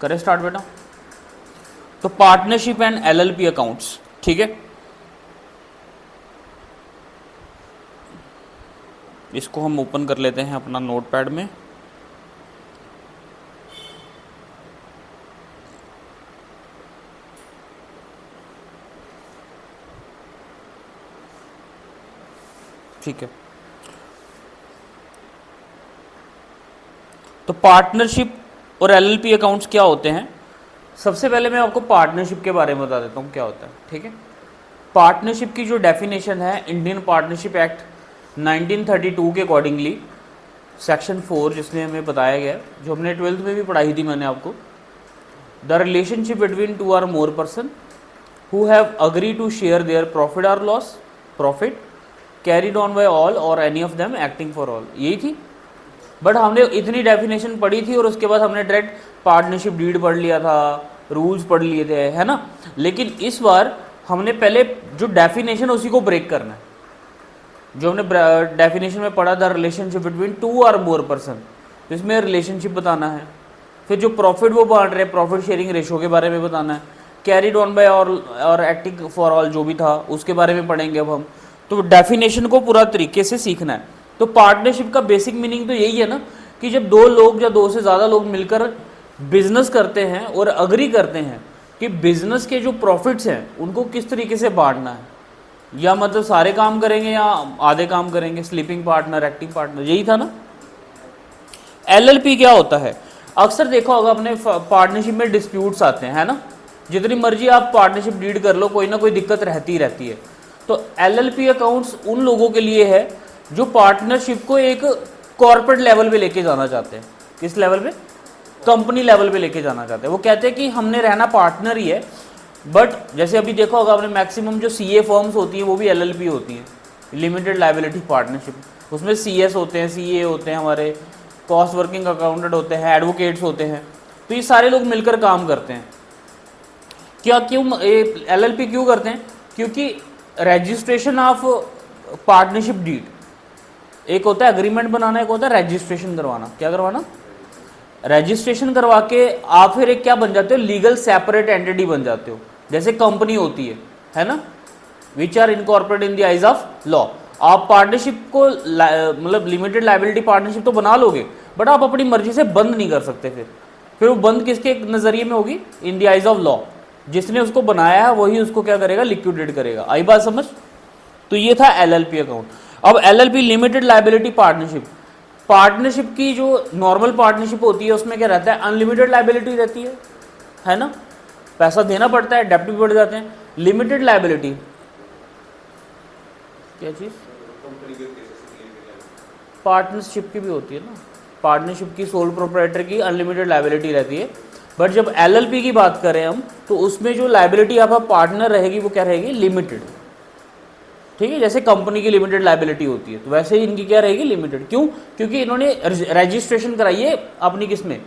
करें स्टार्ट बेटा। तो पार्टनरशिप एंड एलएलपी अकाउंट्स, ठीक है, इसको हम ओपन कर लेते हैं अपना नोटपैड में। ठीक है, तो पार्टनरशिप और एलएलपी अकाउंट्स क्या होते हैं। सबसे पहले मैं आपको पार्टनरशिप के बारे में बता देता हूँ क्या होता है, ठीक है। पार्टनरशिप की जो डेफिनेशन है इंडियन पार्टनरशिप एक्ट 1932 के अकॉर्डिंगली सेक्शन 4 जिसमें हमें बताया गया, जो हमने 12th में भी पढ़ाई थी मैंने आपको, the relationship between two or more person who have agree to share their profit और loss, profit carried on by all or any of them acting for all, यही थी। बट हमने इतनी डेफिनेशन पढ़ी थी और उसके बाद हमने डायरेक्ट पार्टनरशिप डीड पढ़ लिया था, रूल्स पढ़ लिए थे, है ना। लेकिन इस बार हमने पहले जो डेफिनेशन उसी को ब्रेक करना है। जो हमने डेफिनेशन में पढ़ा था रिलेशनशिप बिटवीन टू और मोर पर्सन, इसमें रिलेशनशिप बताना है। फिर जो प्रॉफिट वो बांट रहे, प्रॉफिट शेयरिंग रेशो के बारे में बताना है। कैरीड ऑन बाय ऑल और एक्टिंग फॉर ऑल जो भी था उसके बारे में पढ़ेंगे अब हम। तो डेफिनेशन को पूरा तरीके से सीखना है। तो पार्टनरशिप का बेसिक मीनिंग तो यही है ना कि जब दो लोग या दो से ज़्यादा लोग मिलकर बिजनेस करते हैं और अग्री करते हैं कि बिजनेस के जो प्रॉफिट्स हैं उनको किस तरीके से बांटना है, या मतलब सारे काम करेंगे या आधे काम करेंगे, स्लीपिंग पार्टनर, एक्टिंग पार्टनर, यही था ना। एलएलपी क्या होता है, अक्सर देखा होगा अपने पार्टनरशिप में डिस्प्यूट्स आते हैं, है ना। जितनी मर्जी आप पार्टनरशिप डीड कर लो, कोई ना कोई दिक्कत रहती रहती है। तो एलएलपी अकाउंट्स उन लोगों के लिए है जो पार्टनरशिप को एक कॉर्पोरेट लेवल पे लेके जाना चाहते हैं। किस लेवल पे, कंपनी लेवल पे लेके जाना चाहते हैं। वो कहते हैं कि हमने रहना पार्टनर ही है, बट जैसे अभी देखा होगा आपने मैक्सिमम जो सीए फर्म्स होती हैं वो भी एलएलपी होती हैं, लिमिटेड लायबिलिटी पार्टनरशिप। उसमें सीएस होते हैं, सीए होते हैं, हमारे कॉस्ट वर्किंग अकाउंटेंट होते हैं, एडवोकेट्स होते हैं। तो ये सारे लोग मिलकर काम करते हैं। क्या क्यों एलएलपी क्यों करते हैं, क्योंकि रजिस्ट्रेशन ऑफ पार्टनरशिप डीड, एक होता है एग्रीमेंट बनाना, एक होता है रजिस्ट्रेशन करवाना। क्या करवाना, रजिस्ट्रेशन करवा के आप फिर एक क्या बन जाते हो, लीगल सेपरेट एंटिटी बन जाते हो। जैसे कंपनी होती है ना, which are incorporated in the eyes of law. आप पार्टनरशिप को मतलब लिमिटेड लायबिलिटी पार्टनरशिप तो बना लोगे, बट आप अपनी मर्जी से बंद नहीं कर सकते। फिर वो बंद किसके नजरिए में होगी, इन द आइज ऑफ लॉ। जिसने उसको बनाया है वही उसको क्या करेगा, लिक्विडेट करेगा। आई बात समझ। तो ये था एलएलपी अकाउंट। अब LLP limited liability partnership, partnership की जो नॉर्मल पार्टनरशिप होती है उसमें क्या रहता है, अनलिमिटेड लायबिलिटी रहती है ना, पैसा देना पड़ता है, डेब्ट भी बढ़ जाते हैं। लिमिटेड लायबिलिटी क्या चीज, पार्टनरशिप की भी होती है ना, पार्टनरशिप की सोल प्रोप्राइटर की अनलिमिटेड लायबिलिटी रहती है। बट जब एलएलपी की बात करें हम, तो उसमें जो लायबिलिटी आपका पार्टनर रहेगी वो क्या रहेगी, लिमिटेड। ठीक है, जैसे कंपनी की लिमिटेड लायबिलिटी होती है, तो वैसे ही इनकी क्या रहेगी, लिमिटेड। क्यों, क्योंकि इन्होंने रजिस्ट्रेशन कराई है अपनी किसमें,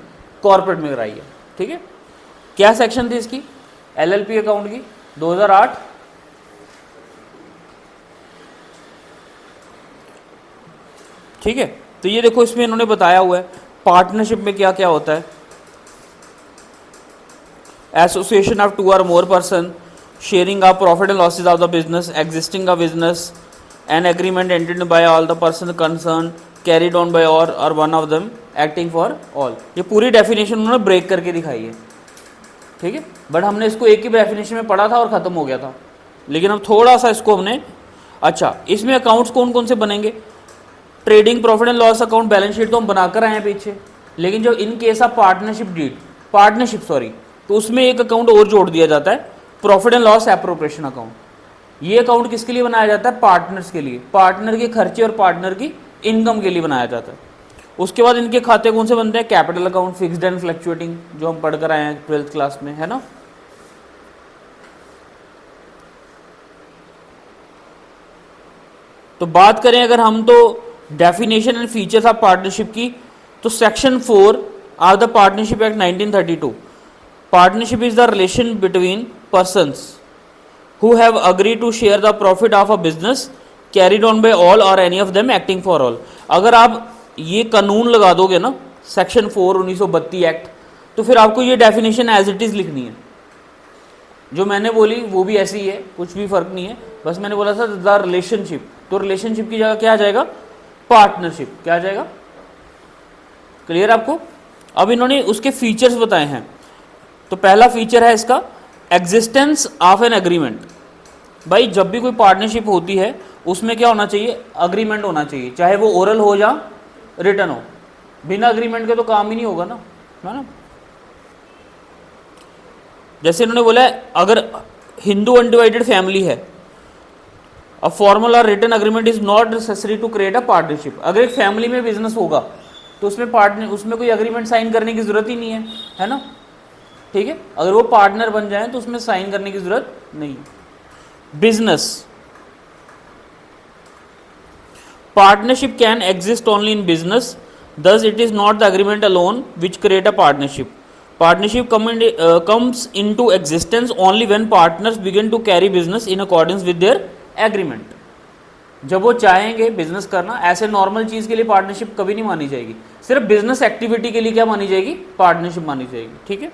कॉर्पोरेट में कराई है। ठीक है, क्या सेक्शन थी इसकी, एलएलपी अकाउंट की, 2008। ठीक है, तो ये देखो इसमें इन्होंने बताया हुआ है पार्टनरशिप में क्या क्या होता है। एसोसिएशन ऑफ टू और more person sharing of profit and losses of the business, existing a business, an agreement entered by all the person concerned, carried on by all or one of them, acting for all। ये पूरी definition उन्होंने break करके दिखाई है। ठीक है, but हमने इसको एक ही डेफिनेशन में पढ़ा था और ख़त्म हो गया था, लेकिन अब थोड़ा सा इसको हमने, अच्छा इसमें अकाउंट्स कौन कौन से बनेंगे, trading profit and loss account, balance sheet तो हम बनाकर आए हैं पीछे, लेकिन जो इन केस ऑफ पार्टनरशिप तो उसमें एक अकाउंट और जोड़ दिया जाता है, profit and loss appropriation account. ये अकाउंट किसके लिए बनाया जाता है, पार्टनर्स के लिए, पार्टनर के खर्चे और पार्टनर की इनकम के लिए बनाया जाता है। उसके बाद इनके खाते कौन से बनते हैं, capital account, fixed and fluctuating, जो हम पढ़कर आए हैं 12th क्लास में, है ना। तो बात करें अगर हम तो definition and features of partnership की, तो section 4 of the partnership act 1932, partnership is the relation between persons who have agreed to share the profit of a business carried on by all or any of them acting for all। अगर आप ये कानून लगा दोगे ना, section 4 1932 act, तो फिर आपको ये डेफिनेशन एज इट इज़ लिखनी है। जो मैंने बोली वो भी ऐसी ही है, कुछ भी फर्क नहीं है, बस मैंने बोला था द रिलेशनशिप, तो रिलेशनशिप की जगह क्या आ जाएगा, पार्टनरशिप। क्या आ जाएगा, क्लियर आपको। अब इन्होंने उसके फीचर्स बताए हैं। तो पहला फीचर है इसका एग्जिस्टेंस ऑफ एन एग्रीमेंट। भाई जब भी कोई पार्टनरशिप होती है उसमें क्या होना चाहिए, अग्रीमेंट होना चाहिए, चाहे वो ओरल हो या रिटर्न हो। बिना अग्रीमेंट के तो काम ही नहीं होगा ना, है ना। जैसे इन्होंने बोला है अगर हिंदू अनडिवाइडेड फैमिली है, अ फॉर्मल और written agreement is not necessary to create a partnership. अगर एक फैमिली में बिजनेस होगा तो उसमें कोई अग्रीमेंट साइन करने की जरूरत ही नहीं है ना, ठीक है। अगर वो पार्टनर बन जाए तो उसमें साइन करने की जरूरत नहीं। Business partnership can exist only in business, thus it is not the agreement alone which create a partnership. Partnership comes into existence only when partners begin to carry business in accordance with their agreement. जब वो चाहेंगे business करना, ऐसे normal चीज के लिए partnership कभी नहीं मानी जाएगी, सिर्फ बिजनेस एक्टिविटी के लिए क्या मानी जाएगी, पार्टनरशिप मानी जाएगी, ठीक है।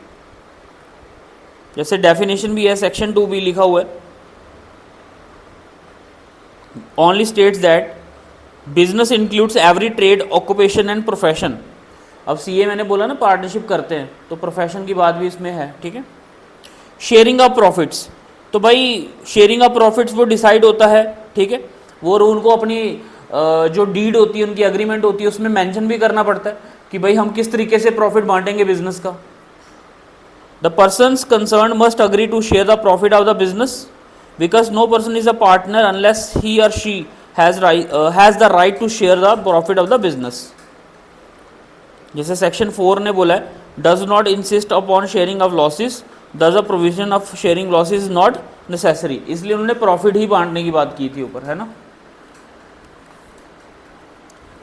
जैसे डेफिनेशन भी है, सेक्शन 2 भी लिखा हुआ है, only states that business includes every trade occupation and profession. अब सीए मैंने बोला ना पार्टनरशिप करते हैं, तो प्रोफेशन की बात भी इसमें है, ठीक है। शेयरिंग ऑफ प्रॉफिट्स, तो भाई शेयरिंग ऑफ प्रॉफिट्स वो डिसाइड होता है, ठीक है। वो उनको अपनी जो डीड होती है, उनकी अग्रीमेंट होती है, उसमें मेंशन भी करना पड़ता है कि भाई हम किस तरीके से प्रॉफिट बांटेंगे बिजनेस का। The persons concern must agree to share the profit of the business because no person is a partner unless he और she has the right to share the profit of the business। जैसे section 4 ने बोला है does not insist upon sharing of losses, thus a provision of sharing losses is not necessary। इसलिए उन्होंने profit ही बांटने की बात की थी ऊपर, है ना।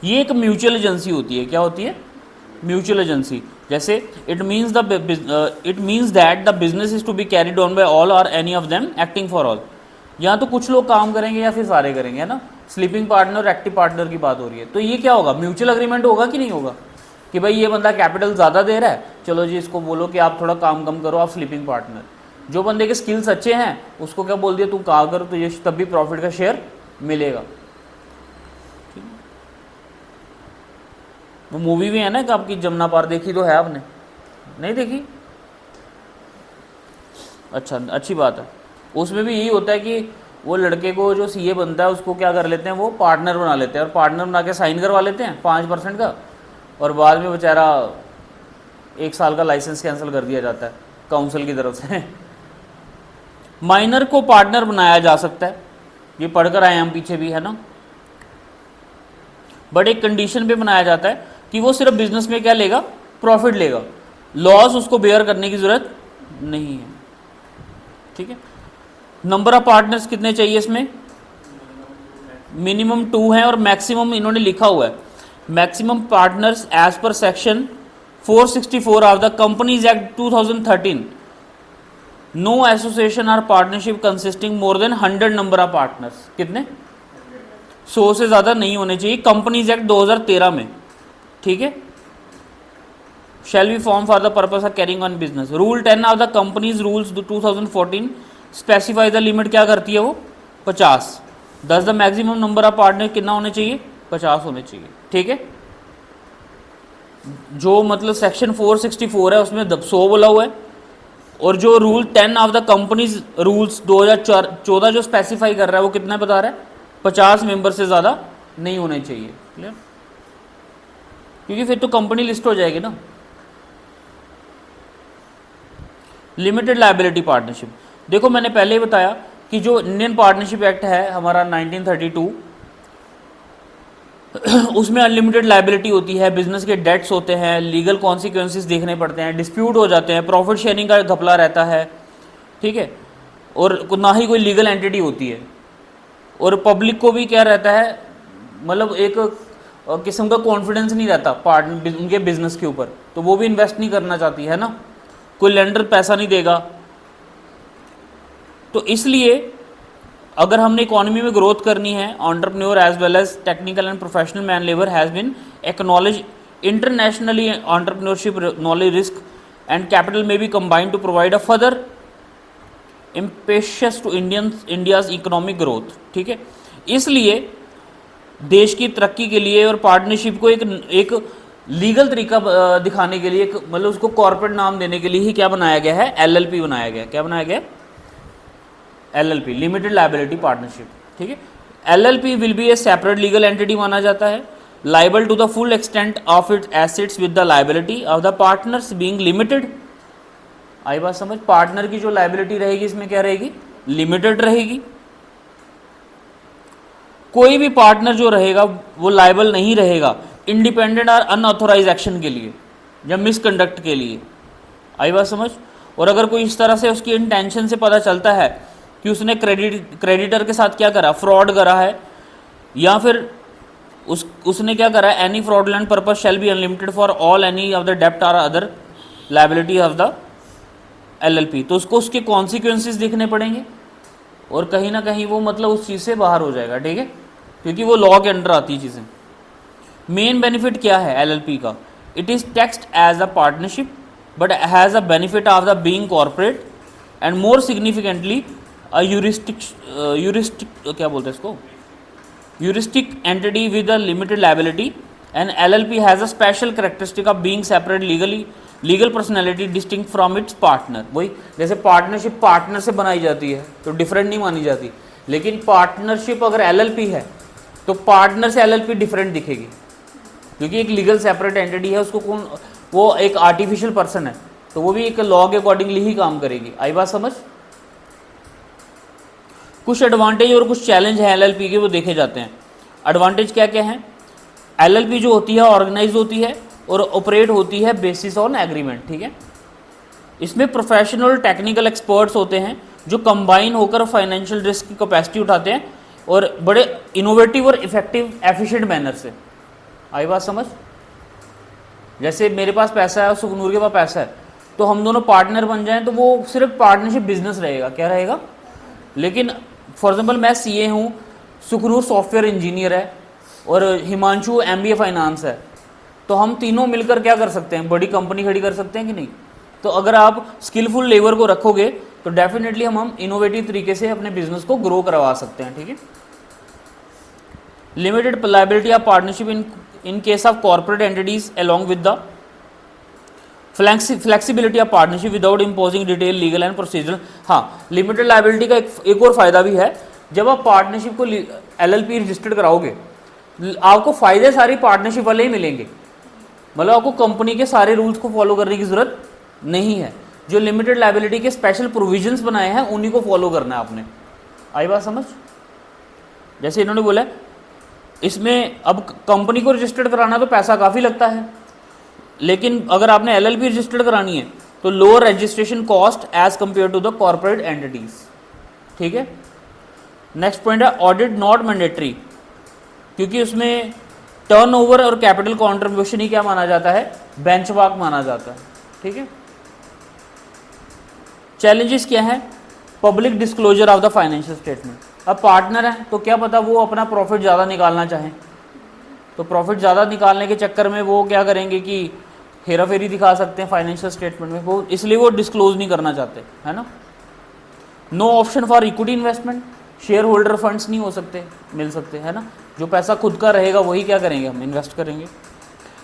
ये एक म्यूचुअल एजेंसी होती है, क्या होती है, म्यूचुअल एजेंसी। जैसे it means that the business is to be carried on by all or any of them acting for all। यहाँ तो कुछ लोग काम करेंगे या फिर सारे करेंगे, है ना। स्लीपिंग पार्टनर और एक्टिव पार्टनर की बात हो रही है, तो ये क्या होगा, म्यूचुअल अग्रीमेंट होगा कि नहीं होगा, कि भाई ये बंदा कैपिटल ज़्यादा दे रहा है, चलो जी इसको बोलो कि आप थोड़ा काम कम करो, आप स्लीपिंग पार्टनर। जो बंदे के स्किल्स अच्छे हैं उसको क्या बोल दिया, तू काम करो, तो ये तब भी प्रॉफिट का शेयर मिलेगा। वो मूवी भी है ना कि आपकी जमुना पार, देखी तो है आपने, नहीं देखी, अच्छा अच्छी बात है। उसमें भी यही होता है कि वो लड़के को जो सीए बनता है उसको क्या कर लेते हैं, वो पार्टनर बना लेते हैं, और पार्टनर बना के साइन करवा लेते हैं 5% का, और बाद में बेचारा 1 साल का लाइसेंस कैंसिल कर दिया जाता है काउंसिल की तरफ से। माइनर को पार्टनर बनाया जा सकता है, ये पढ़कर आए हम पीछे भी, है ना। बट एक कंडीशन पे बनाया जाता है कि वो सिर्फ बिजनेस में क्या लेगा, प्रॉफिट लेगा, लॉस उसको बेयर करने की जरूरत नहीं है, ठीक है। नंबर ऑफ पार्टनर्स कितने चाहिए इसमें, मिनिमम 2 है, और मैक्सिमम इन्होंने लिखा हुआ है maximum partners as per section 464 of the Companies Act 2013, no association or partnership consisting more than 100 number of partners. कितने, 100 से ज़्यादा नहीं होने चाहिए, कंपनीज एक्ट 2013 में, ठीक है। Shall be form for the purpose of carrying on business. Rule 10 of the companies rules 2014 specify the limit, क्या करती है वो, 50। दस the maximum number of partner कितना होने चाहिए, 50 होने चाहिए, ठीक है। जो मतलब सेक्शन 464 है उसमें 100 बोला हुआ है, और जो rule 10 of the companies rules 2014 जो स्पेसिफाई कर रहा है वो कितना बता रहा है, 50 मेंबर से ज़्यादा नहीं होने चाहिए, क्लियर। क्योंकि फिर तो कंपनी लिस्ट हो जाएगी ना। लिमिटेड लायबिलिटी पार्टनरशिप, देखो मैंने पहले ही बताया कि जो इंडियन पार्टनरशिप एक्ट है हमारा 1932, उसमें अनलिमिटेड लायबिलिटी होती है, बिजनेस के डेट्स होते हैं, लीगल कॉन्सिक्वेंसेस देखने पड़ते हैं, डिस्प्यूट हो जाते हैं, प्रॉफिट शेयरिंग का घपला रहता है, ठीक है, और ना ही कोई लीगल एंटिटी होती है, और पब्लिक को भी क्या रहता है, मतलब एक किस्म का कॉन्फिडेंस नहीं रहता पार्टनर उनके बिजनेस के ऊपर, तो वो भी इन्वेस्ट नहीं करना चाहती है ना, कोई लेंडर पैसा नहीं देगा। तो इसलिए अगर हमने इकोनॉमी में ग्रोथ करनी है, entrepreneur as well as technical and professional man labour has been acknowledge internationally, entrepreneurship knowledge risk and capital may be combined to provide a further impetus to India's economic growth। ठीक है, इसलिए देश की तरक्की के लिए और पार्टनरशिप को एक लीगल तरीका दिखाने के लिए, एक मतलब उसको कॉर्पोरेट नाम देने के लिए ही क्या बनाया गया है, LLP बनाया गया। क्या बनाया गया, LLP, लिमिटेड लायबिलिटी पार्टनरशिप। ठीक है, LLP will be a separate legal entity माना जाता है, liable to the full extent of its assets with the liability of the partners being limited. आई बात समझ, पार्टनर की जो लायबिलिटी रहेगी इसमें क्या रहेगी, लिमिटेड रहेगी। कोई भी पार्टनर जो रहेगा वो लायबल नहीं रहेगा इंडिपेंडेंट और अनऑथोराइज एक्शन के लिए या मिसकंडक्ट के लिए। आई बात समझ। और अगर कोई इस तरह से उसकी इंटेंशन से पता चलता है कि उसने क्रेडिटर के साथ क्या करा, फ्रॉड करा है, या फिर उसने क्या करा, any fraudulent purpose shall be unlimited for all any of the डेप्ट or other liability of the LLP, तो उसको उसके कॉन्सिक्वेंसेस देखने पड़ेंगे और कहीं ना कहीं वो मतलब उस चीज़ से बाहर हो जाएगा। ठीक है, क्योंकि वो लॉ के अंडर आती चीज़ें। मेन बेनिफिट क्या है LLP का, it is taxed as a partnership but has a benefit of the being corporate and more significantly a juristic क्या बोलते हैं इसको, juristic entity with a limited liability and LLP has a special characteristic of being separate legal personality distinct from its partner. वही जैसे partnership partner से बनाई जाती है तो डिफरेंट नहीं मानी जाती, लेकिन पार्टनरशिप अगर LLP है तो पार्टनर से LLP डिफरेंट दिखेगी, क्योंकि एक लीगल सेपरेट एंटिटी है, उसको कौन, वो एक आर्टिफिशियल पर्सन है तो वो भी एक लॉ के अकॉर्डिंगली ही काम करेगी। आई बात समझ। कुछ एडवांटेज और कुछ चैलेंज है LLP के, वो देखे जाते हैं। एडवांटेज क्या क्या है, LLP जो होती है ऑर्गेनाइज होती है और ऑपरेट होती है बेसिस ऑन एग्रीमेंट। ठीक है, इसमें प्रोफेशनल टेक्निकल एक्सपर्ट्स होते हैं जो कंबाइन होकर फाइनेंशियल रिस्क की कैपेसिटी उठाते हैं और बड़े इनोवेटिव और इफेक्टिव एफिशिएंट मैनर से। आई बात समझ। जैसे मेरे पास पैसा है और सुखनूर के पास पैसा है, तो हम दोनों पार्टनर बन जाएं तो वो सिर्फ पार्टनरशिप बिजनेस रहेगा, क्या रहेगा। लेकिन फॉर एग्जाम्पल मैं CA हूँ, सुखनूर सॉफ्टवेयर इंजीनियर है और हिमांशु MBA फाइनेंस है, तो हम तीनों मिलकर क्या कर सकते हैं, बड़ी कंपनी खड़ी कर सकते हैं कि नहीं। तो अगर आप स्किलफुल लेबर को रखोगे तो डेफिनेटली हम इनोवेटिव तरीके से अपने बिजनेस को ग्रो करवा सकते हैं। ठीक है, limited liability of partnership in case of corporate entities along with the flexibility of partnership without imposing detail legal and procedural. हाँ, लिमिटेड लायबिलिटी का एक और फायदा भी है, जब आप पार्टनरशिप को LLP रजिस्टर्ड कराओगे आपको फायदे सारी पार्टनरशिप वाले ही मिलेंगे, मतलब आपको कंपनी के सारे रूल्स को फॉलो करने की जरूरत नहीं है। जो लिमिटेड लायबिलिटी के स्पेशल प्रोविजंस बनाए हैं उन्हीं को फॉलो करना है आपने। आई बात समझ। जैसे इन्होंने बोला इसमें अब कंपनी को रजिस्टर्ड कराना तो पैसा काफ़ी लगता है, लेकिन अगर आपने LLP रजिस्टर्ड करानी है तो lower registration cost as compare to the corporate entities. ठीक है, नेक्स्ट पॉइंट है ऑडिट नॉट मैंडेटरी, क्योंकि उसमें टर्नओवर और कैपिटल कंट्रीब्यूशन ही क्या माना जाता है, बेंचमार्क माना जाता है। ठीक है, चैलेंजेस क्या है, public disclosure of the financial statement. अब पार्टनर है तो क्या पता वो अपना प्रॉफिट ज़्यादा निकालना चाहें, तो प्रॉफिट ज़्यादा निकालने के चक्कर में वो क्या करेंगे कि हेरा फेरी दिखा सकते हैं फाइनेंशियल स्टेटमेंट में, वो इसलिए वो डिस्क्लोज नहीं करना चाहते, है ना। No option for equity investment, share holder funds नहीं हो सकते, मिल सकते, है ना। जो पैसा खुद का रहेगा वही क्या करेंगे, हम इन्वेस्ट करेंगे।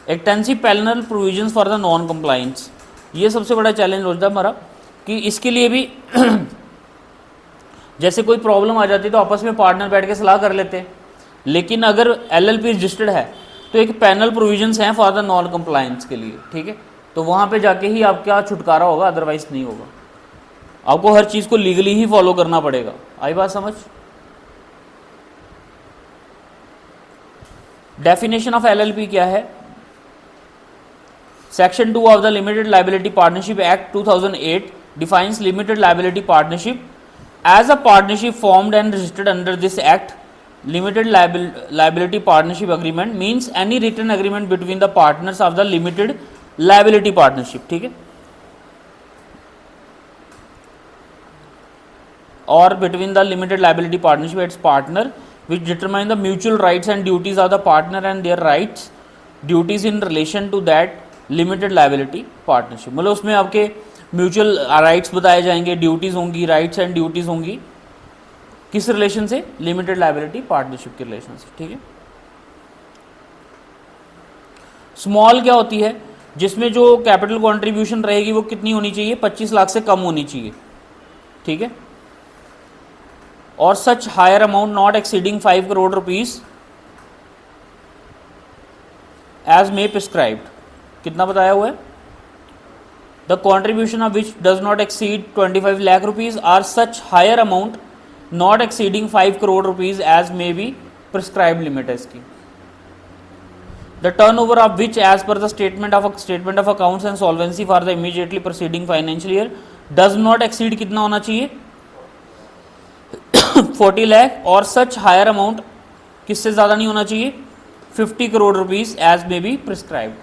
Extensive panel provisions for the non compliance, ये सबसे बड़ा चैलेंज होता है हमारा कि इसके लिए भी जैसे कोई प्रॉब्लम आ जाती है तो आपस में पार्टनर बैठ के सलाह कर लेते हैं, लेकिन अगर LLP रजिस्टर्ड है तो एक पैनल प्रोविजंस हैं फॉर द नॉन कंप्लायंस के लिए। ठीक है, तो वहाँ पे जाके ही आपका छुटकारा होगा, अदरवाइज नहीं होगा। आपको हर चीज़ को लीगली ही फॉलो करना पड़ेगा। आई बात समझ। डेफिनेशन ऑफ LLP क्या है, section 2 of the limited liability partnership act 2008 defines limited liability partnership as a partnership formed and registered under this act. Limited liability partnership agreement means any written agreement between the partners of the limited liability partnership. ठीक है, or between the limited liability partnership its partner, which determine the mutual rights and duties of the partner and their rights, duties in relation to that limited liability partnership, मतलब उसमें आपके mutual rights बताए जाएंगे, duties होंगी, rights and duties होंगी, किस relation से, limited liability partnership के रिलेशन से, ठीक है। स्मॉल क्या होती है, जिसमें जो कैपिटल कंट्रीब्यूशन रहेगी वो कितनी होनी चाहिए, 25 लाख से कम होनी चाहिए, ठीक है। और such higher amount not exceeding 5 crore rupees as may prescribed, कितना बताया हुआ है, the contribution of which does not exceed 25 lakh rupees or such higher amount not exceeding 5 crore rupees as may be prescribed limit है इसकी। The turnover of which as per the statement of accounts and solvency for the immediately proceeding financial year does not exceed कितना होना चाहिए 40 लाख, और such higher amount किससे ज्यादा नहीं होना चाहिए 50 crore rupees as may be prescribed.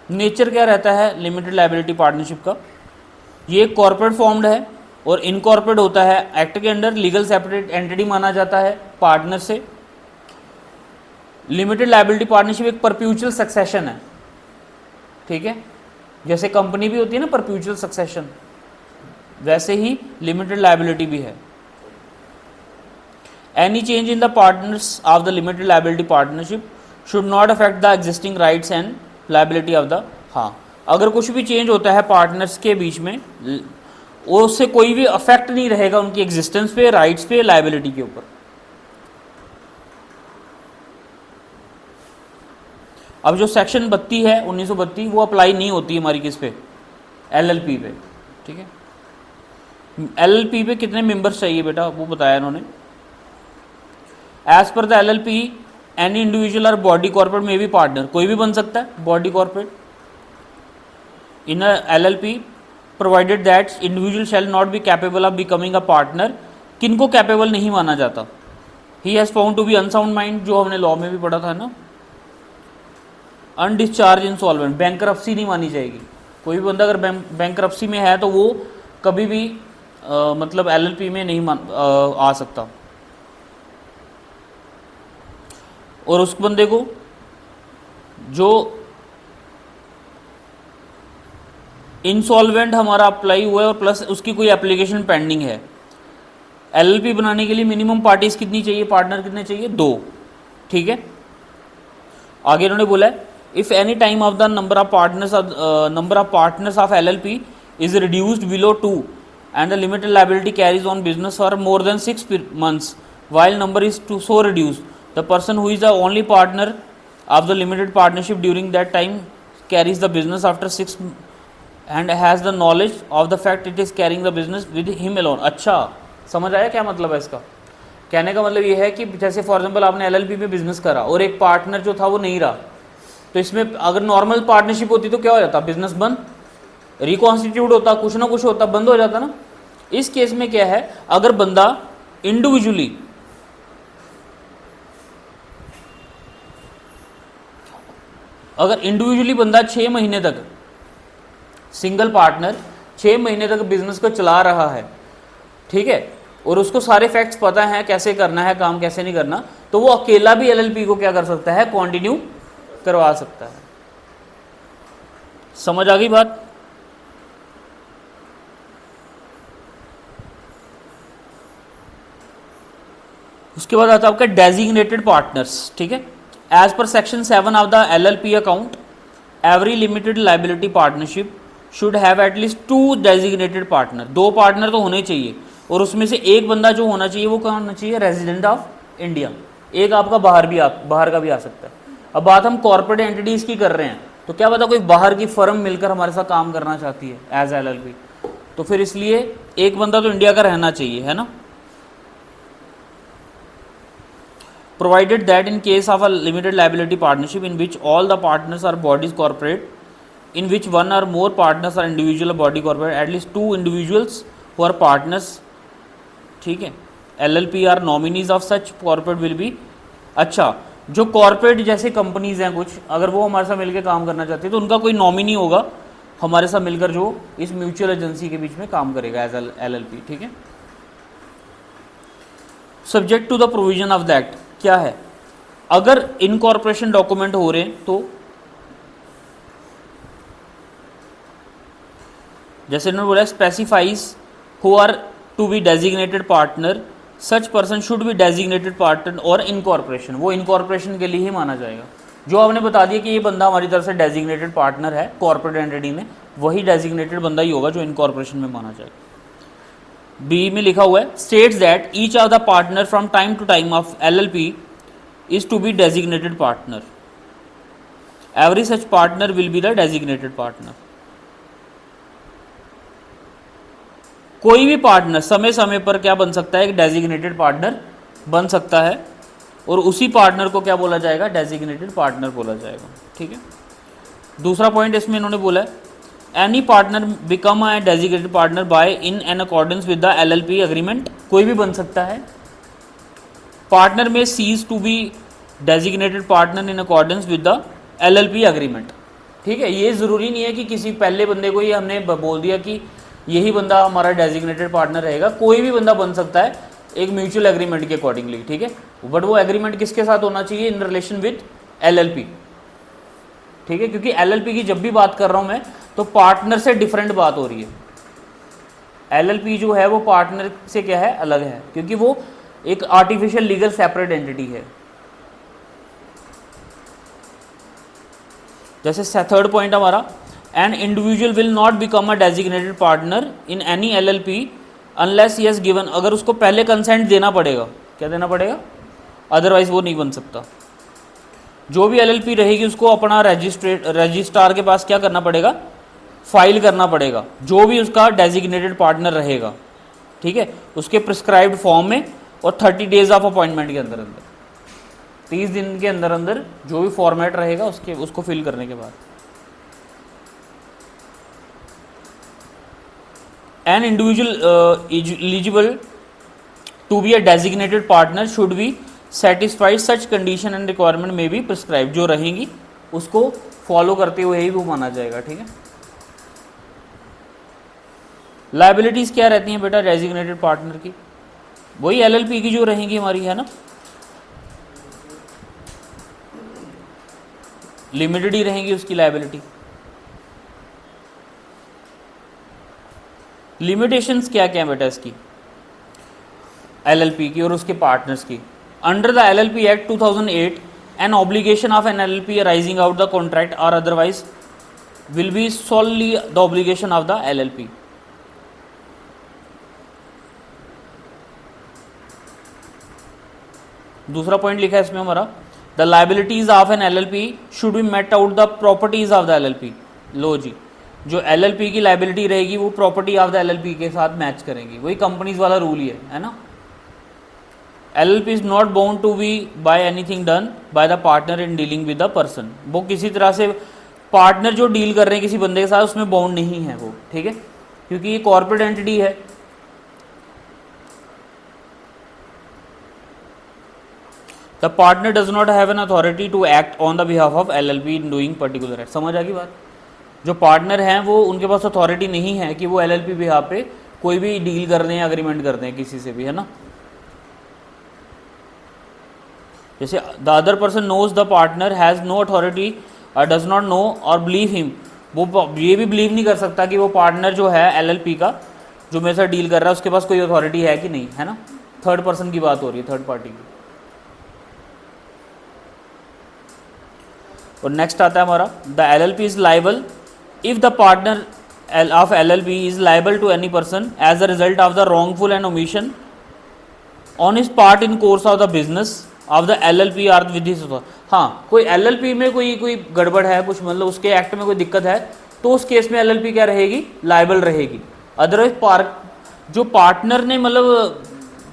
Nature क्या रहता है लिमिटेड लायबिलिटी पार्टनरशिप का, ये कॉर्पोरेट फॉर्म्ड है और इनकॉर्पोरेट होता है, एक्ट के अंडर लीगल सेपरेट एंटिटी माना जाता है पार्टनर से। लिमिटेड लायबिलिटी पार्टनरशिप एक परप्यूचुअल सक्सेशन है, ठीक है, जैसे कंपनी भी होती है ना परप्यूचुअल सक्सेशन, वैसे ही लिमिटेड लायबिलिटी भी है। Any change in the partners of the limited liability partnership should not affect the existing rights and liability of the, हाँ अगर कुछ भी चेंज होता है पार्टनर्स के बीच में उससे कोई भी अफेक्ट नहीं रहेगा उनकी एग्जिस्टेंस पे, राइट्स पे, लायबिलिटी के ऊपर। अब जो सेक्शन 32 है 1932 वो अप्लाई नहीं होती है हमारी किस पे, एलएलपी पे, ठीक है। एलएलपी पे कितने मेंबर्स चाहिए बेटा, वो बताया इन्होंने। As per the LLP any individual और बॉडी कॉर्पोरेट में भी पार्टनर, कोई भी बन सकता है body corporate in LLP provided that individual shall not be capable of becoming a partner, किनको कैपेबल नहीं माना जाता, he has found to be unsound mind, जो हमने लॉ में भी पढ़ा था ना, अनडिस्चार्ज इंसॉल्वेंट, बैंकरप्सी नहीं मानी जाएगी, कोई भी बंदा अगर बैंकरप्सी में है तो वो कभी भी मतलब एलएलपी में नहीं आ सकता, और उस बंदे को जो इंसॉल्वेंट हमारा अप्लाई हुआ है और प्लस उसकी कोई एप्लीकेशन पेंडिंग है, एलएलपी बनाने के लिए मिनिमम पार्टीज कितनी चाहिए, पार्टनर कितने चाहिए, 2, ठीक है। आगे इन्होंने बोला है if any time of the number of partners of LLP is reduced below 2 and the limited liability carries on business for more than 6 months while number is to so reduced, the person who is the only partner of the limited partnership during that time carries the business after 6 and has the knowledge of the fact it is carrying the business with him alone। अच्छा समझ आया क्या मतलब है इसका, कहने का मतलब ये है कि जैसे फॉर एग्जांपल आपने एलएलपी में बिजनेस करा और एक पार्टनर जो था वो नहीं रहा, तो इसमें अगर नॉर्मल पार्टनरशिप होती तो क्या हो जाता, बिजनेस बंद, रिकॉन्स्टिट्यूट होता, कुछ ना कुछ होता, बंद हो जाता ना। इस केस में क्या है, अगर बंदा इंडिविजुअली बंदा 6 महीने तक सिंगल पार्टनर 6 महीने तक बिजनेस को चला रहा है, ठीक है, और उसको सारे फैक्ट्स पता है कैसे करना है काम, कैसे नहीं करना, तो वो अकेला भी एलएलपी को क्या कर सकता है, कंटिन्यू करवा सकता है। समझ आ गई बात। उसके बाद आता है आपका डेजिग्नेटेड पार्टनर्स, ठीक है। As per section 7 of the LLP account every limited liability partnership should have at least 2 designated partner, 2 partner तो होने चाहिए, और उसमें से एक बंदा जो होना चाहिए वो कहाँ होना चाहिए, रेजिडेंट ऑफ इंडिया, एक आपका बाहर का भी आ सकता है। अब बात हम कॉर्पोरेट एंटिटीज की कर रहे हैं, तो क्या पता कोई बाहर की फर्म मिलकर हमारे साथ काम करना चाहती है एज एलएलपी, तो फिर इसलिए एक बंदा तो इंडिया का रहना चाहिए, है ना। provided that in case of a limited liability partnership in which all the partners are bodies corporate, in which one or more partners are individual or body corporate, at least 2 individuals who are partners, ठीक है, LLP are nominees of such corporate will be। अच्छा, जो corporate जैसे companies हैं कुछ, अगर वो हमारे साथ मिलकर काम करना चाहती है तो उनका कोई नॉमिनी होगा हमारे साथ मिलकर जो इस म्यूचुअल एजेंसी के बीच में काम करेगा एज LLP, ठीक है। Subject to the provision of the act क्या है, अगर इनकॉर्पोरेशन डॉक्यूमेंट हो रहे हैं तो जैसे इन्होंने बोला specifies who are to be designated partner, such person should be designated partner और इनकॉर्पोरेशन, वो इनकॉर्पोरेशन के लिए ही माना जाएगा। जो आपने बता दिया कि ये बंदा हमारी तरफ से डेजिग्नेटेड पार्टनर है कॉर्पोरेट एंटिटी में, वही डेजिग्नेटेड बंदा ही होगा जो इनकॉर्पोरेशन में माना जाएगा। बी में लिखा हुआ है states that each of the partner from time to time of LLP is to be designated partner, every such partner will be the designated partner. कोई भी पार्टनर समय समय पर क्या बन सकता है, एक डेजिग्नेटेड पार्टनर बन सकता है, और उसी पार्टनर को क्या बोला जाएगा, डेजिग्नेटेड पार्टनर बोला जाएगा। ठीक है। दूसरा पॉइंट इसमें इन्होंने बोला है any partner become a designated partner by in an accordance with the LLP agreement, कोई भी बन सकता है। Partner may cease to be designated partner in accordance with the LLP agreement. ठीक है, ये ज़रूरी नहीं है कि किसी पहले बंदे को ही हमने बोल दिया कि यही बंदा हमारा डेजिग्नेटेड पार्टनर रहेगा, कोई भी बंदा बन सकता है एक म्यूचुअल एग्रीमेंट के अकॉर्डिंगली। ठीक है, बट वो एग्रीमेंट किसके साथ होना चाहिए, इन रिलेशन विद LLP। ठीक है, क्योंकि LLP की जब भी बात कर रहा हूं मैं तो पार्टनर से डिफरेंट बात हो रही है। LLP जो है वो पार्टनर से क्या है, अलग है, क्योंकि वो एक आर्टिफिशियल लीगल सेपरेट एंटिटी है। जैसे थर्ड पॉइंट हमारा an individual will not become a designated partner in any LLP unless he has given, अगर उसको पहले कंसेंट देना पड़ेगा, क्या देना पड़ेगा, अदरवाइज वो नहीं बन सकता। जो भी LLP रहेगी उसको अपना रजिस्ट्रार के पास क्या करना पड़ेगा, फाइल करना पड़ेगा, जो भी उसका डेजिग्नेटेड पार्टनर रहेगा। ठीक है, उसके प्रिस्क्राइब्ड फॉर्म में और 30 डेज ऑफ अपॉइंटमेंट के अंदर अंदर, 30 दिन के अंदर अंदर जो भी फॉर्मेट रहेगा उसको फिल करने के बाद। An individual eligible to be a designated partner should be satisfied such condition and requirement may be prescribed, जो रहेंगी उसको फॉलो करते हुए ही वो माना जाएगा। ठीक है। लाइबिलिटीज क्या रहती हैं बेटा डेजिग्नेटेड पार्टनर की, वही LLP की जो रहेंगी हमारी, है ना, लिमिटेड ही रहेंगी उसकी लाइबिलिटी। लिमिटेशंस क्या क्या है बेटा इसकी, LLP की और उसके पार्टनर्स की। Under the LLP act 2008 an obligation of an LLP arising out the contract और otherwise will be solely the obligation of the LLP। दूसरा पॉइंट लिखा है इसमें हमारा the liabilities of an LLP should be met out the properties of the LLP। लो जी, जो LLP की लाइबिलिटी रहेगी वो प्रॉपर्टी ऑफ द LLP के साथ मैच करेंगी, वही कंपनीज वाला रूल ही है ना। LLP is not bound to be by anything done by the partner in dealing with the person, वो किसी तरह से पार्टनर जो डील कर रहे हैं किसी बंदे के साथ उसमें बाउंड नहीं है वो। ठीक है, क्योंकि ये कॉर्पोरेट एंटिटी है। The partner does not have an authority to act on the behalf of LLP in doing particular act. समझ आ गई बात, जो पार्टनर हैं वो उनके पास अथॉरिटी नहीं है कि वो LLP बिहाफ पे कोई भी डील कर दें, अग्रीमेंट कर दें किसी से भी, है ना। जैसे the other person knows the partner has no authority और डज नॉट नो और बिलीव हिम, वो ये भी बिलीव नहीं कर सकता कि वो पार्टनर जो है LLP का जो मेरे साथ डील कर रहा है उसके पास कोई अथॉरिटी है कि नहीं, है ना। थर्ड पर्सन की बात हो रही है, थर्ड पार्टी की। और नेक्स्ट आता है हमारा the LLP is liable if the partner of LLP is liable to any person as a result of the wrongful and omission on his part in course of the business of the LLP or with his. हाँ, कोई LLP में कोई गड़बड़ है, कुछ मतलब उसके act में कोई दिक्कत है, तो उस केस में LLP क्या रहेगी, लाइबल रहेगी। अदरवाइज जो पार्टनर ने मतलब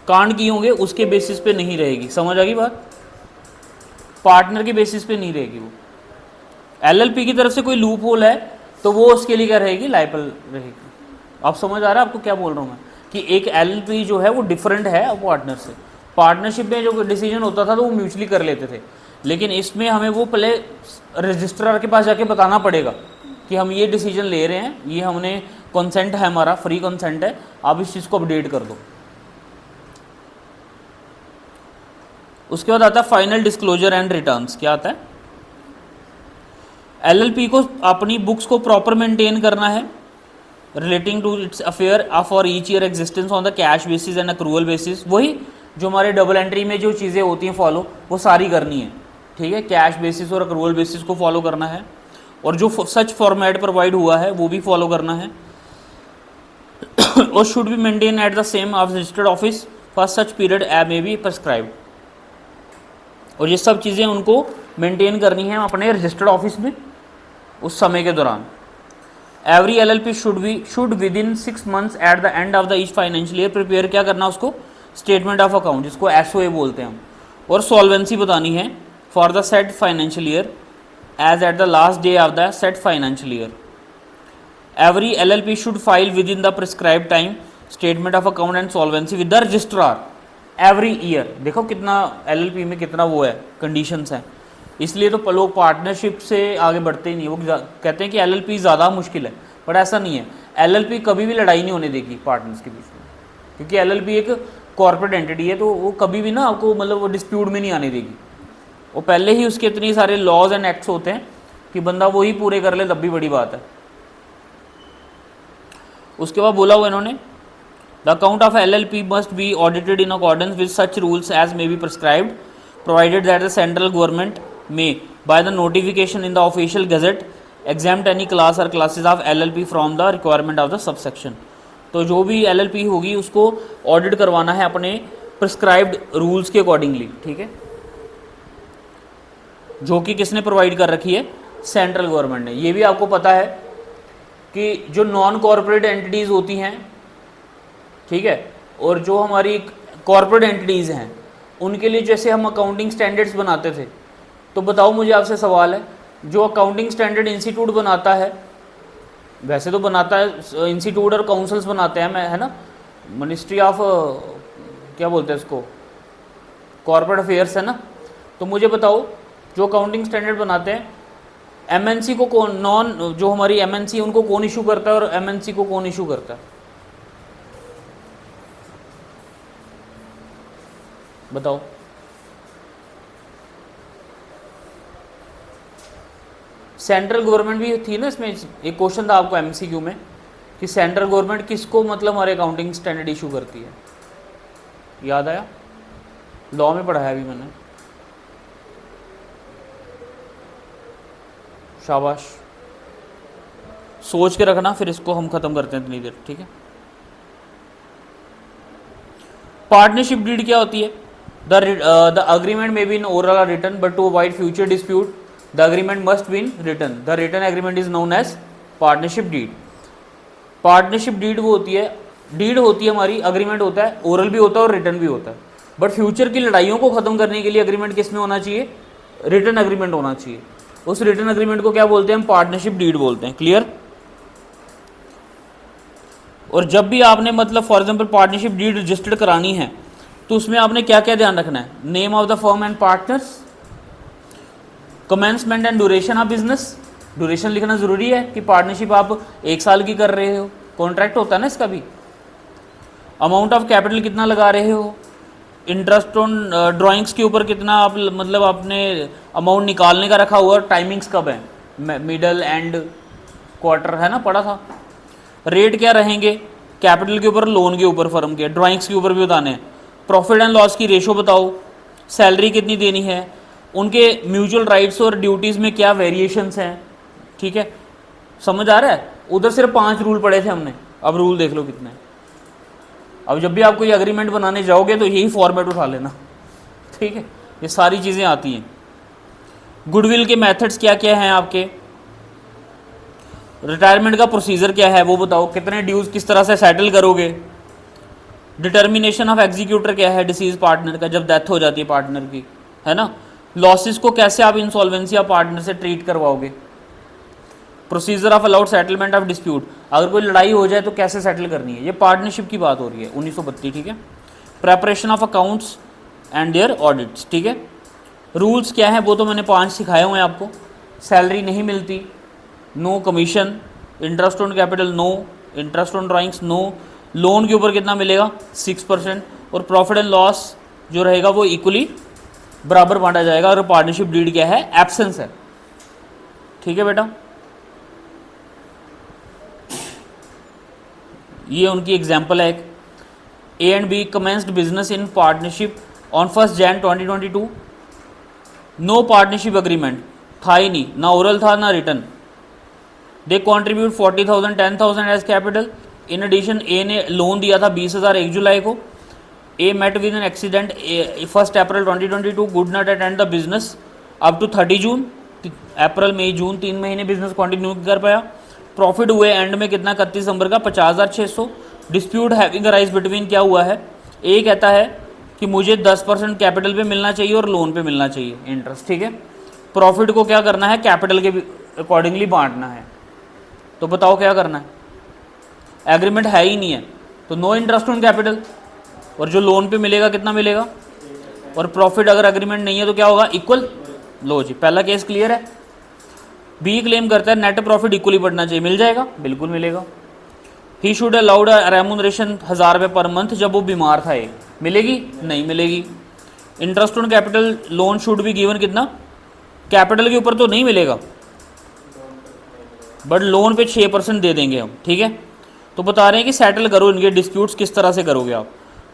कांड किए होंगे उसके बेसिस पे नहीं रहेगी। समझ आ गई बात, पार्टनर के बेसिस पे नहीं रहेगी वो। LLP की तरफ से कोई लूप होल है तो वो उसके लिए क्या रहेगी, लाइबल रहेगी। आप समझ आ रहा है आपको क्या बोल रहा हूँ मैं, कि एक LLP जो है वो डिफरेंट है पार्टनर से। पार्टनरशिप में जो डिसीजन होता था तो वो म्यूचुअली कर लेते थे, लेकिन इसमें हमें वो पहले रजिस्ट्रार के पास जाके बताना पड़ेगा कि हम ये डिसीजन ले रहे हैं, ये हमने कंसेंट है, हमारा फ्री कंसेंट है, आप इस चीज़ को अपडेट कर दो। उसके बाद आता है फाइनल डिस्क्लोजर एंड रिटर्न्स। क्या आता है? एलएलपी को अपनी बुक्स को प्रॉपर मेंटेन करना है relating to its affair for each year existence on the cash basis and accrual basis. वही जो हमारे डबल एंट्री में जो चीज़ें होती हैं फॉलो, वो सारी करनी है, ठीक है। कैश बेसिस और अक्रूवल बेसिस को फॉलो करना है, और जो सच फॉर्मेट प्रोवाइड हुआ है वो भी फॉलो करना है। और should be maintain at the same of registered office for such period may be prescribed. और ये सब चीज़ें उनको मेंटेन करनी है अपने रजिस्टर्ड ऑफिस में उस समय के दौरान। Every LLP should within 6 months at the end of the each financial year prepare क्या करना उसको, स्टेटमेंट ऑफ अकाउंट, जिसको एसओए बोलते हैं हम, और सॉल्वेंसी बतानी है for the said financial year as at the last day of the said financial year. Every LLP should file within the prescribe time statement of account and solvency with the registrar every year. देखो कितना LLP में कितना वो है, conditions हैं। इसलिए तो लोग पार्टनरशिप से आगे बढ़ते ही नहीं। वो कहते हैं कि एलएलपी ज़्यादा मुश्किल है, पर ऐसा नहीं है। एलएलपी कभी भी लड़ाई नहीं होने देगी पार्टनर्स के बीच में, क्योंकि एलएलपी एक कॉर्पोरेट एंटिटी है, तो वो कभी भी ना आपको मतलब वो डिस्प्यूट में नहीं आने देगी। वो पहले ही उसके इतने सारे लॉज एंड एक्ट्स होते हैं कि बंदा वही पूरे कर ले तब भी बड़ी बात है। उसके बाद बोला हुआ इन्होंने, the account of LLP must be audited in accordance with such rules as may be prescribed provided that the central government may by the notification in the official gazette exempt any class or classes of LLP from the requirement of the subsection। तो जो भी LLP होगी उसको audit करवाना है अपने prescribed rules के accordingly, ठीक है, जो कि किसने प्रोवाइड कर रखी है, सेंट्रल गवर्नमेंट ने। ये भी आपको पता है कि जो नॉन कॉर्पोरेट एंटिटीज़ होती हैं, ठीक है, और जो हमारी कॉर्पोरेट एंटिटीज़ हैं, उनके लिए जैसे हम अकाउंटिंग स्टैंडर्ड्स बनाते थे, तो बताओ मुझे आपसे सवाल है, जो अकाउंटिंग स्टैंडर्ड इंस्टीट्यूट बनाता है, वैसे तो बनाता है इंस्टीट्यूट और काउंसिल्स बनाते हैं, है ना, मिनिस्ट्री ऑफ क्या बोलते हैं इसको, कॉर्पोरेट अफेयर्स है ना। तो मुझे बताओ जो अकाउंटिंग स्टैंडर्ड बनाते हैं, एमएनसी को कौन, नॉन जो हमारी एमएनसी उनको कौन इशू करता है और एमएनसी को कौन इशू करता है, बताओ। सेंट्रल गवर्नमेंट भी थी ना इसमें। एक क्वेश्चन था आपको एमसीक्यू में कि सेंट्रल गवर्नमेंट किसको मतलब हमारे अकाउंटिंग स्टैंडर्ड इशू करती है, याद आया? लॉ में पढ़ाया भी मैंने, शाबाश, सोच के रखना, फिर इसको हम खत्म करते हैं इतनी देर, ठीक है। पार्टनरशिप डीड क्या होती है? The agreement may be in oral और written, but to avoid future dispute the agreement must be in written. The written agreement is known as partnership deed. Partnership deed वो होती है, डीड होती है हमारी, अग्रीमेंट होता है, ओरल भी होता है और रिटन भी होता है। बट फ्यूचर की लड़ाइयों को खत्म करने के लिए अग्रीमेंट किस में होना चाहिए? रिटन अग्रीमेंट होना चाहिए। उस रिटन अग्रीमेंट को क्या बोलते हैं हम? पार्टनरशिप डीड बोलते हैं। क्लियर? और जब भी आपने मतलब for example partnership deed registered करानी है, तो उसमें आपने क्या क्या ध्यान रखना है? Name of the firm and partners, commencement and duration of business, duration लिखना जरूरी है कि पार्टनरशिप आप 1 साल की कर रहे हो, कॉन्ट्रैक्ट होता है ना इसका भी। अमाउंट ऑफ कैपिटल कितना लगा रहे हो, इंटरेस्ट ऑन ड्राइंग्स के ऊपर कितना आप मतलब आपने अमाउंट निकालने का रखा हुआ, टाइमिंग्स कब है, मिडल एंड क्वार्टर, है ना, पढ़ा था। रेट क्या रहेंगे कैपिटल के ऊपर, लोन के ऊपर, फर्म के, ड्राइंग्स के ऊपर भी बताने हैं। प्रॉफिट एंड लॉस की रेशो बताओ, सैलरी कितनी देनी है, उनके म्यूचुअल राइट्स और ड्यूटीज़ में क्या वेरिएशंस हैं, ठीक है, समझ आ रहा है। उधर सिर्फ 5 रूल पढ़े थे हमने, अब रूल देख लो कितने। अब जब भी आप कोई एग्रीमेंट बनाने जाओगे तो यही फॉर्मेट उठा लेना, ठीक है, ये सारी चीज़ें आती हैं। गुडविल के मेथड्स क्या क्या हैं आपके, रिटायरमेंट का प्रोसीजर क्या है वो बताओ, कितने ड्यूज किस तरह से सेटल करोगे, डिटर्मिनेशन ऑफ एग्जीक्यूटर क्या है डिसीज पार्टनर का जब डेथ हो जाती है पार्टनर की, है ना, लॉसेस को कैसे आप इंसॉल्वेंसी ऑफ पार्टनर से ट्रीट करवाओगे, procedure of allowed settlement of dispute, अगर कोई लड़ाई हो जाए तो कैसे सेटल करनी है, ये पार्टनरशिप की बात हो रही है 1932, ठीक है। Preparation of accounts and their audits, ठीक है। रूल्स क्या है वो तो मैंने 5 सिखाए हुए हैं आपको। सैलरी नहीं मिलती, no commission, interest on capital no, interest on drawings no, loan के ऊपर कितना मिलेगा 6%, और प्रॉफिट एंड लॉस जो रहेगा वो इक्वली बराबर बांटा जाएगा और पार्टनरशिप डीड क्या है, एब्सेंस है। ठीक है बेटा, ये उनकी एग्जाम्पल है। एक A and B commenced business in partnership on 1 Jan 2022। No partnership agreement था ही नहीं, ना ओरल था ना written. They contribute 40,000 10,000 as capital. In addition A ने लोन दिया था 20,000 1 जुलाई को। A met with an accident 1 April 2022, could not attend the business up to 30 June. अप्रैल मई जून 3 महीने बिजनेस कंटिन्यू कर पाया। प्रॉफिट हुए एंड में कितना, 31 दिसंबर का 50,600। डिस्प्यूट हैविंग अराइज बिटवीन क्या हुआ है, ए कहता है कि मुझे 10% कैपिटल पे मिलना चाहिए और लोन पे मिलना चाहिए इंटरेस्ट। ठीक है, प्रॉफिट को क्या करना है, कैपिटल के अकॉर्डिंगली बांटना है। तो बताओ क्या करना है, एग्रीमेंट है ही नहीं है तो नो इंटरेस्ट ऑन कैपिटल, और जो लोन पे मिलेगा कितना मिलेगा, और प्रॉफिट अगर एग्रीमेंट नहीं है तो क्या होगा, इक्वल। लो जी, पहला केस क्लियर है। बी क्लेम करता है नेट प्रॉफिट इक्वली बढ़ना चाहिए, मिल जाएगा, बिल्कुल मिलेगा। ही शुड अलाउड रेमुनरेशन 1,000 रुपये पर मंथ, जब वो बीमार था, ये मिलेगी, नहीं मिलेगी। Interest on capital loan should भी गिवन कितना, कैपिटल के ऊपर तो नहीं मिलेगा बट लोन पे 6% दे देंगे हम। ठीक है, तो बता रहे हैं कि सेटल करो इनके डिस्प्यूट्स, किस तरह से करोगे आप।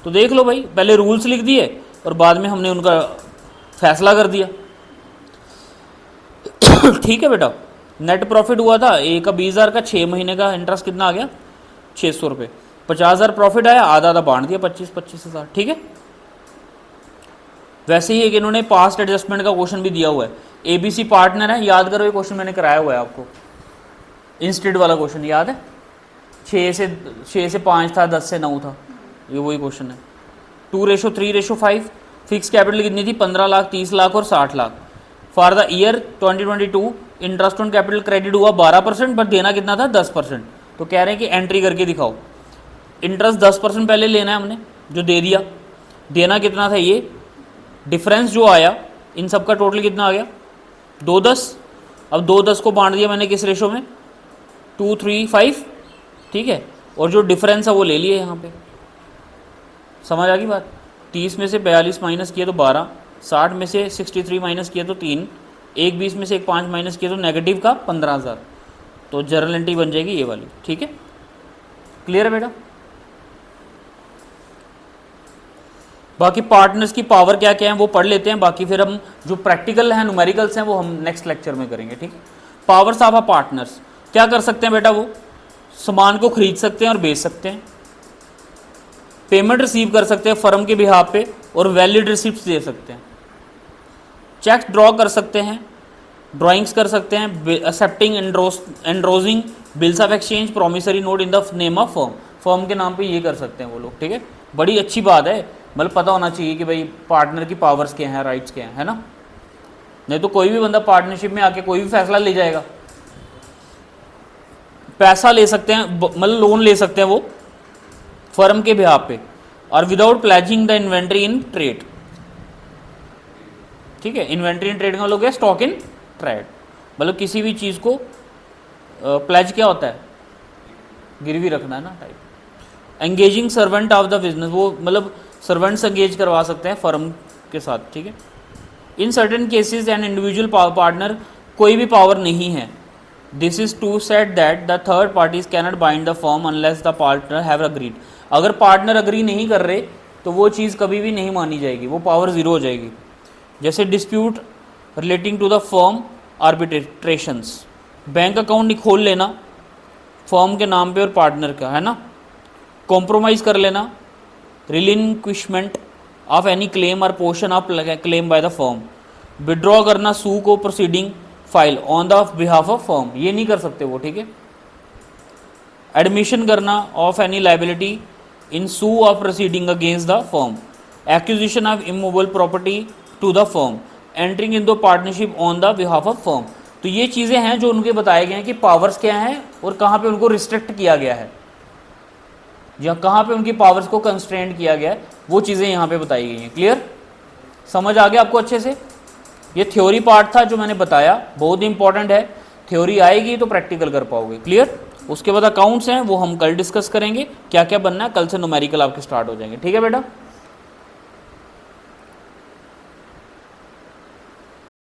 तो देख लो भाई, पहले रूल्स लिख दिए और बाद में हमने उनका फैसला कर दिया। ठीक है बेटा, नेट प्रॉफिट हुआ था ए का 20,000 का, 6 महीने का इंटरेस्ट कितना आ गया, 600 रुपये। 50,000 प्रॉफिट आया, आधा आधा बांट दिया, 25,000। ठीक है, वैसे ही एक इन्होंने पास्ट एडजस्टमेंट का क्वेश्चन भी दिया हुआ है। एबीसी पार्टनर है, याद करो ये क्वेश्चन मैंने कराया हुआ है आपको, इंस्टेड वाला क्वेश्चन याद है, 6 से 5 था, 10 से 9 था, ये वही क्वेश्चन है। 2:3:5। फिक्स कैपिटल कितनी थी, 15 लाख, 30 लाख और 60 lakh. For the year 2022 interest on capital credit हुआ 12%, बट देना कितना था, 10%। तो कह रहे हैं कि एंट्री करके दिखाओ। इंटरेस्ट 10% पहले लेना है हमने, जो दे दिया। देना कितना था, ये डिफरेंस जो आया इन सब का टोटल कितना आ गया, 2:10। अब 2:10 को बांट दिया मैंने किस रेशो में, 2:3:5। ठीक है, और जो डिफरेंस है वो ले लिए यहाँ पे। समझ आ गई बात। 30 में से 42 माइनस किया तो 12, 60 में से 63 माइनस किया तो 3, 1 20 में से 1 5 माइनस किया तो नेगेटिव का 15,000। तो जर्नल एंट्री बन जाएगी ये वाली। ठीक है, क्लियर है बेटा। बाकी पार्टनर्स की पावर क्या क्या है वो पढ़ लेते हैं, बाकी फिर हम जो प्रैक्टिकल है, न्यूमेरिकल्स हैं, वो हम नेक्स्ट लेक्चर में करेंगे। ठीक है, पावर्स ऑफ अ पार्टनर्स क्या कर सकते हैं बेटा, वो सामान को खरीद सकते हैं और बेच सकते हैं, पेमेंट रिसीव कर सकते हैं फर्म के बिहाफ पे और वैलिड रिसिप्ट दे सकते हैं, चेक्स ड्रॉ कर सकते हैं, ड्राइंग्स कर सकते हैं, accepting endorsing bills of exchange, promissory note in the name of firm, firm के नाम पे ये कर सकते हैं वो लोग। ठीक है, बड़ी अच्छी बात है, मतलब पता होना चाहिए कि भाई पार्टनर की पावर्स क्या हैं, राइट्स क्या हैं, है ना। नहीं तो कोई भी बंदा पार्टनरशिप में आके कोई भी फैसला ले जाएगा। पैसा ले सकते हैं, मतलब लोन ले सकते हैं वो फर्म के बिहाफ पे, और without pledging the inventory in trade. ठीक है, इन्वेंट्री इन ट्रेड का लोग है स्टॉक इन ट्रेड, मतलब किसी भी चीज़ को प्लेज क्या होता है, गिरवी रखना है ना type. Engaging servant of the business, वो मतलब सर्वेंट्स एंगेज करवा सकते हैं फर्म के साथ। ठीक है, in certain cases and individual partner कोई भी पावर नहीं है। This is to set that the third parties cannot bind the firm unless the partner have agreed. अगर पार्टनर अग्री नहीं कर रहे तो वो चीज़ कभी भी नहीं मानी जाएगी, वो पावर ज़ीरो हो जाएगी। जैसे dispute relating to the firm arbitrations, bank account नहीं खोल लेना फर्म के नाम पे और पार्टनर का, है ना, कॉम्प्रोमाइज़ कर लेना, रिलिंक्विशमेंट ऑफ एनी क्लेम और portion of claim by the firm, withdraw करना सू को proceeding file on the behalf of firm, ये नहीं कर सकते वो। ठीक है, एडमिशन करना of any liability in sue of proceeding against the firm, acquisition of immovable property to the firm, entering in the partnership on the behalf of firm. तो ये चीज़ें हैं जो उनके बताए गए हैं कि पावर्स क्या हैं और कहाँ पे उनको रिस्ट्रिक्ट किया गया है, या कहाँ पे उनकी पावर्स को कंस्ट्रेंट किया गया है, वो चीज़ें यहाँ पे बताई गई हैं। क्लियर, समझ आ गया आपको अच्छे से। ये थ्योरी पार्ट था जो मैंने बताया, बहुत इंपॉर्टेंट है, थ्योरी आएगी तो प्रैक्टिकल कर पाओगे। क्लियर, उसके बाद अकाउंट्स हैं वो हम कल डिस्कस करेंगे, क्या क्या बनना है, कल से न्यूमेरिकल आपके स्टार्ट हो जाएंगे। ठीक है बेटा।